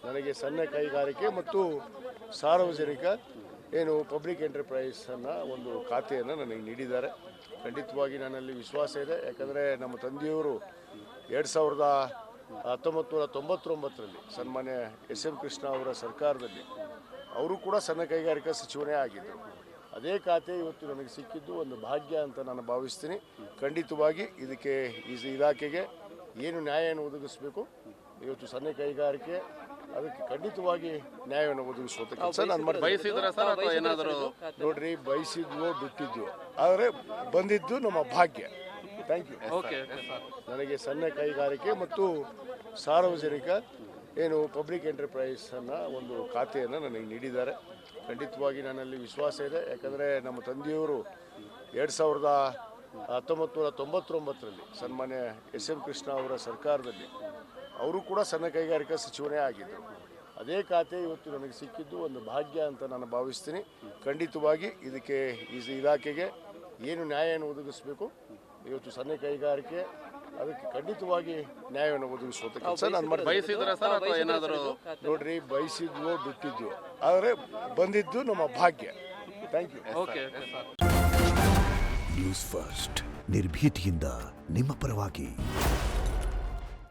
ನನಗೆ ಸಣ್ಣ ಕೈಗಾರಿಕೆ ಮತ್ತು ಸಾರ್ವಜನಿಕ ಏನು ಪಬ್ಲಿಕ್ ಎಂಟರ್ಪ್ರೈಸನ್ನು ಒಂದು ಖಾತೆಯನ್ನು ನನಗೆ ನೀಡಿದ್ದಾರೆ. ಖಂಡಿತವಾಗಿ ನನ್ನಲ್ಲಿ ವಿಶ್ವಾಸ ಇದೆ. ಯಾಕಂದರೆ ನಮ್ಮ ತಂದೆಯವರು 1999ರಲ್ಲಿ ಸನ್ಮಾನ್ಯ SM ಕೃಷ್ಣ ಅವರ ಸರ್ಕಾರದಲ್ಲಿ ಅವರು ಕೂಡ ಸಣ್ಣ ಕೈಗಾರಿಕಾ ಸಚಿವನೇ ಆಗಿದ್ದರು. ಅದೇ ಖಾತೆ ಇವತ್ತು ನನಗೆ ಸಿಕ್ಕಿದ್ದು ಒಂದು ಭಾಗ್ಯ ಅಂತ ನಾನು ಭಾವಿಸ್ತೀನಿ. ಖಂಡಿತವಾಗಿ ಇದಕ್ಕೆ ಈ ಇಲಾಖೆಗೆ ಏನು ನ್ಯಾಯವನ್ನು ಒದಗಿಸಬೇಕು, ಇವತ್ತು ಸಣ್ಣ ಕೈಗಾರಿಕೆ ಅದಕ್ಕೆ ಖಂಡಿತವಾಗಿ ನ್ಯಾಯವನ್ನು ಒದಗಿಸುವಂಥ ಕೆಲಸ ನಾನು ಮಾಡ್ತೀನಿ. ನೋಡ್ರಿ, ಬಯಸಿದ್ವೋ ಬಿಟ್ಟಿದ್ವೋ, ಆದರೆ ಬಂದಿದ್ದು ನಮ್ಮ ಭಾಗ್ಯ. Thank you. ನನಗೆ ಸಣ್ಣ ಕೈಗಾರಿಕೆ ಮತ್ತು ಸಾರ್ವಜನಿಕ ಏನು ಪಬ್ಲಿಕ್ ಎಂಟರ್ಪ್ರೈಸನ್ನು ಒಂದು ಖಾತೆಯನ್ನು ನನಗೆ ನೀಡಿದ್ದಾರೆ. ಖಂಡಿತವಾಗಿ ನನ್ನಲ್ಲಿ ವಿಶ್ವಾಸ ಇದೆ. ಯಾಕಂದರೆ ನಮ್ಮ ತಂದೆಯವರು 1999ರಲ್ಲಿ ಸನ್ಮಾನ್ಯ SM ಕೃಷ್ಣ ಅವರ ಸರ್ಕಾರದಲ್ಲಿ ಅವರು ಕೂಡ ಸಣ್ಣ ಕೈಗಾರಿಕಾ ಸಚಿವನೇ ಆಗಿದ್ದರು. ಅದೇ ಖಾತೆ ಇವತ್ತು ನನಗೆ ಸಿಕ್ಕಿದ್ದು ಒಂದು ಭಾಗ್ಯ ಅಂತ ನಾನು ಭಾವಿಸ್ತೀನಿ. ಖಂಡಿತವಾಗಿ ಇದಕ್ಕೆ ಈ ಇಲಾಖೆಗೆ ಏನು ನ್ಯಾಯವನ್ನು ಒದಗಿಸಬೇಕು, ಇವತ್ತು ಸಣ್ಣ ಕೈಗಾರಿಕೆ ಅದಕ್ಕೆ ಖಂಡಿತವಾಗಿ ನ್ಯಾಯವನ್ನು ಒದಗಿಸುವಂಥ ಕೆಲಸ ನಾನು ಮಾಡ್ತೀನಿ. ನೋಡ್ರಿ, ಬಯಸಿದ್ವೋ ಬಿಟ್ಟಿದ್ವೋ, ಆದರೆ ಬಂದಿದ್ದು ನಮ್ಮ ಭಾಗ್ಯ. Thank you. ನ್ಯೂಸ್ ಫಸ್ಟ್ ನಿರ್ಭೀತಿಯಿಂದ ನಿಮ್ಮ ಪರವಾಗಿ.